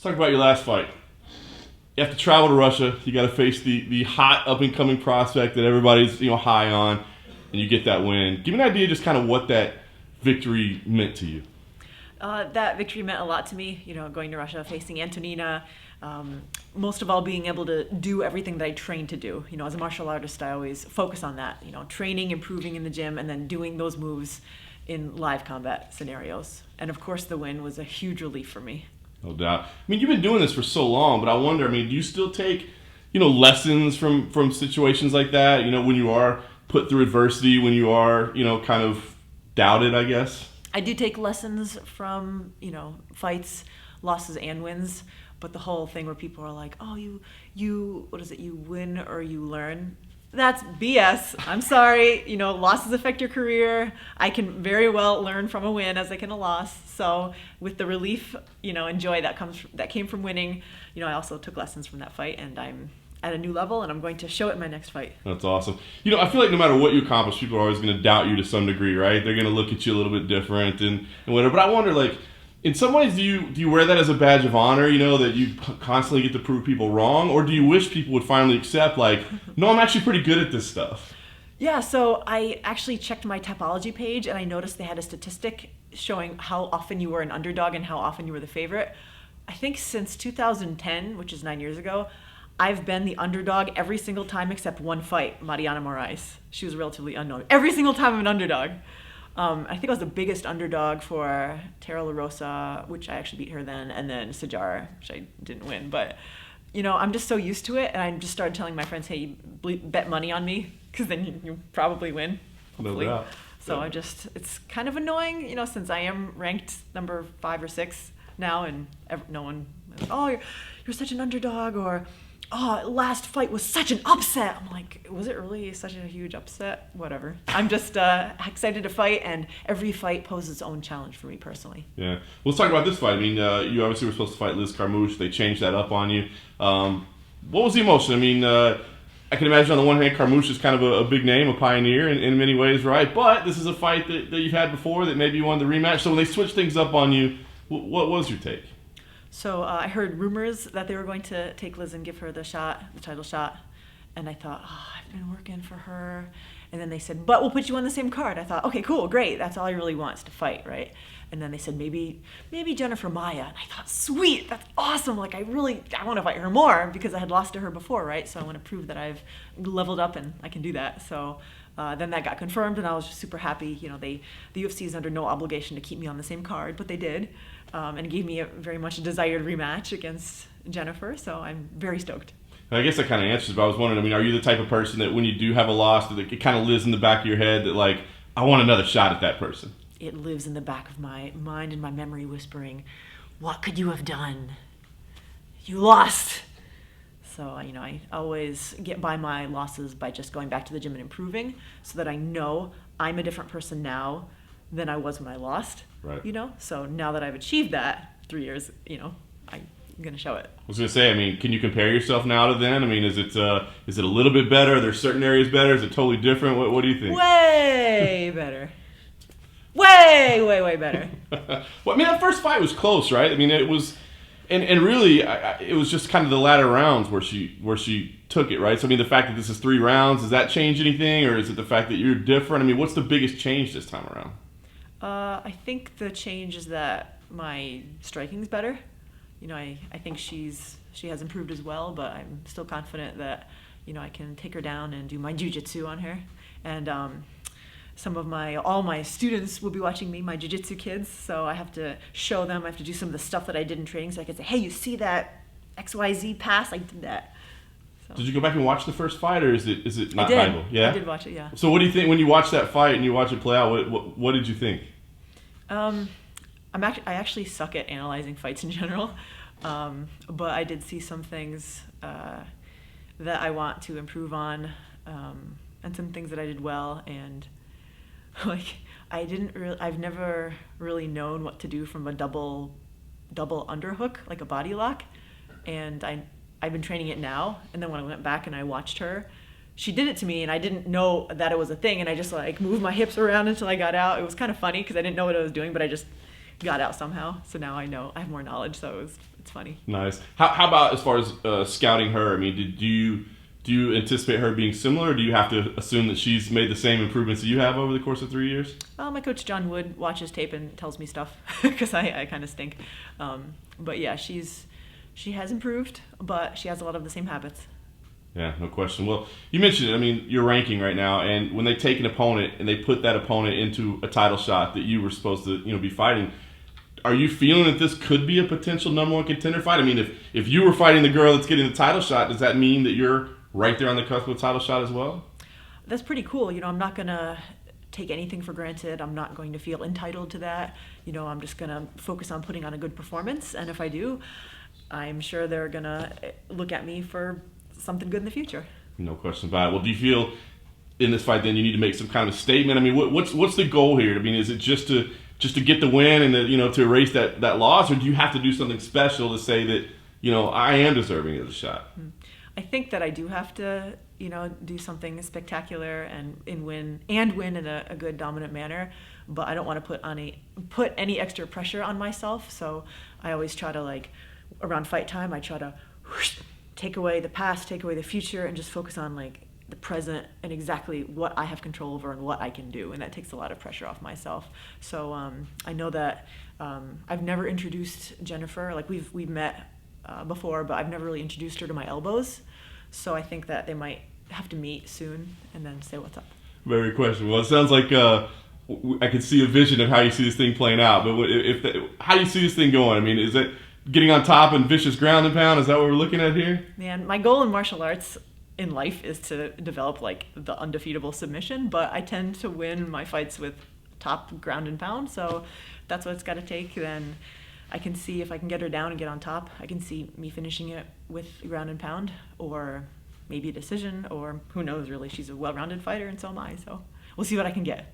talk about your last fight. You have to travel to Russia. You got to face the hot up-and-coming prospect that everybody's high on, and you get that win. Give me an idea just kind of what that victory meant to you. That victory meant a lot to me, going to Russia, facing Antonina, most of all being able to do everything that I trained to do. As a martial artist, I always focus on that, training, improving in the gym, and then doing those moves in live combat scenarios. And of course, the win was a huge relief for me. No doubt. I mean, you've been doing this for so long, but I wonder, do you still take, lessons from situations like that, when you are put through adversity, when you are, kind of doubted, I guess? I do take lessons from, fights, losses and wins, but the whole thing where people are like, oh, you win or you learn. That's BS. I'm sorry. Losses affect your career. I can very well learn from a win as I can a loss. So with the relief, and joy that came from winning, I also took lessons from that fight, and I'm at a new level, and I'm going to show it in my next fight. That's awesome. I feel like no matter what you accomplish, people are always going to doubt you to some degree, right? They're going to look at you a little bit different and whatever. But I wonder, in some ways, do you wear that as a badge of honor, that you constantly get to prove people wrong? Or do you wish people would finally accept, no, I'm actually pretty good at this stuff? Yeah, so I actually checked my Tapology page, and I noticed they had a statistic showing how often you were an underdog and how often you were the favorite. I think since 2010, which is 9 years ago, I've been the underdog every single time except one fight, Mariana Moraes. She was relatively unknown. Every single time I'm an underdog. I think I was the biggest underdog for Tara La Rosa, which I actually beat her then, and then Sajara, which I didn't win. But, I'm just so used to it, and I just started telling my friends, hey, bet money on me, because then you probably win, hopefully. No doubt. So it's kind of annoying, since I am ranked number 5 or 6 now, and no one, oh, you're such an underdog, or oh, last fight was such an upset. I'm like, was it really such a huge upset? Whatever. I'm just excited to fight, and every fight poses its own challenge for me personally. Yeah. Well, let's talk about this fight. You obviously were supposed to fight Liz Carmouche. They changed that up on you. What was the emotion? I can imagine on the one hand, Carmouche is kind of a big name, a pioneer in many ways, right? But this is a fight that you've had before that maybe you wanted to rematch. So when they switched things up on you, what was your take? So I heard rumors that they were going to take Liz and give her the title shot. And I thought, I've been working for her. And then they said, but we'll put you on the same card. I thought, okay, cool, great. That's all I really want is to fight, right? And then they said, maybe Jennifer Maia. And I thought, sweet, that's awesome. I want to fight her more because I had lost to her before, right? So I want to prove that I've leveled up and I can do that. So then that got confirmed, and I was just super happy. The UFC is under no obligation to keep me on the same card, but they did. And gave me a very much desired rematch against Jennifer, so I'm very stoked. I guess that kind of answers, but I was wondering, are you the type of person that when you do have a loss, that it kind of lives in the back of your head that, I want another shot at that person? It lives in the back of my mind and my memory whispering, what could you have done? You lost! So, I always get by my losses by just going back to the gym and improving so that I know I'm a different person now than I was when I lost. Right. So now that I've achieved that 3 years, I'm going to show it. I was going to say, can you compare yourself now to then? Is it a little bit better? Are there certain areas better? Is it totally different? What do you think? Way better. Way better. Well, that first fight was close, right? It was, and really, it was just kind of the latter rounds where she took it, right? So, the fact that this is 3 rounds, does that change anything? Or is it the fact that you're different? What's the biggest change this time around? I think the change is that my striking's better. I think she has improved as well, but I'm still confident that, I can take her down and do my jiu-jitsu on her. And all my students will be watching me, my jiu-jitsu kids, so I have to show them, I have to do some of the stuff that I did in training, so I can say, hey, you see that XYZ pass? I did that. So. Did you go back and watch the first fight, or is it not viable? Yeah? I did watch it, yeah. So what do you think when you watch that fight and you watch it play out? What did you think? I actually suck at analyzing fights in general, but I did see some things that I want to improve on, and some things that I did well, and I've never really known what to do from a double underhook, like a body lock, and I've been training it now, and then when I went back and I watched her, she did it to me, and I didn't know that it was a thing, and I just moved my hips around until I got out. It was kind of funny because I didn't know what I was doing, but I just got out somehow. So now I know, I have more knowledge, so it's It's funny. Nice. How about as far as scouting her? I mean, do you anticipate her being similar, or do you have to assume that she's made the same improvements that you have over the course of 3 years? My coach John Wood watches tape and tells me stuff because I kind of stink. But yeah, she has improved, but she has a lot of the same habits. Yeah, no question. Well, you mentioned it. I mean, your ranking right now, and when they take an opponent and they put that opponent into a title shot that you were supposed to, be fighting, are you feeling that this could be a potential number one contender fight? I mean, if you were fighting the girl that's getting the title shot, does that mean that you're right there on the cusp of a title shot as well? That's pretty cool. I'm not gonna take anything for granted. I'm not going to feel entitled to that. I'm just gonna focus on putting on a good performance, and if I do, I'm sure they're gonna look at me for something good in the future. No question about it. Well, do you feel in this fight then you need to make some kind of statement? I mean, what's the goal here? I mean, is it just to get the win and to erase that loss, or do you have to do something special to say that I am deserving of the shot? I think that I do have to do something spectacular and win in a good dominant manner, but I don't want to put any extra pressure on myself. So I always try to, around fight time, I try to take away the past, take away the future, and just focus on the present and exactly what I have control over and what I can do, and that takes a lot of pressure off myself. So I know that I've never introduced Jennifer. We've met before, but I've never really introduced her to my elbows. So I think that they might have to meet soon and then say what's up. Very question. Well, it sounds like I can see a vision of how you see this thing playing out. But how do you see this thing going? I mean, is it getting on top and vicious ground and pound? Is that what we're looking at here? Man, my goal in martial arts in life is to develop the undefeatable submission, but I tend to win my fights with top ground and pound. So that's what it's got to take. Then I can see if I can get her down and get on top. I can see me finishing it with ground and pound, or maybe a decision, or who knows, really. She's a well-rounded fighter, and so am I. So we'll see what I can get.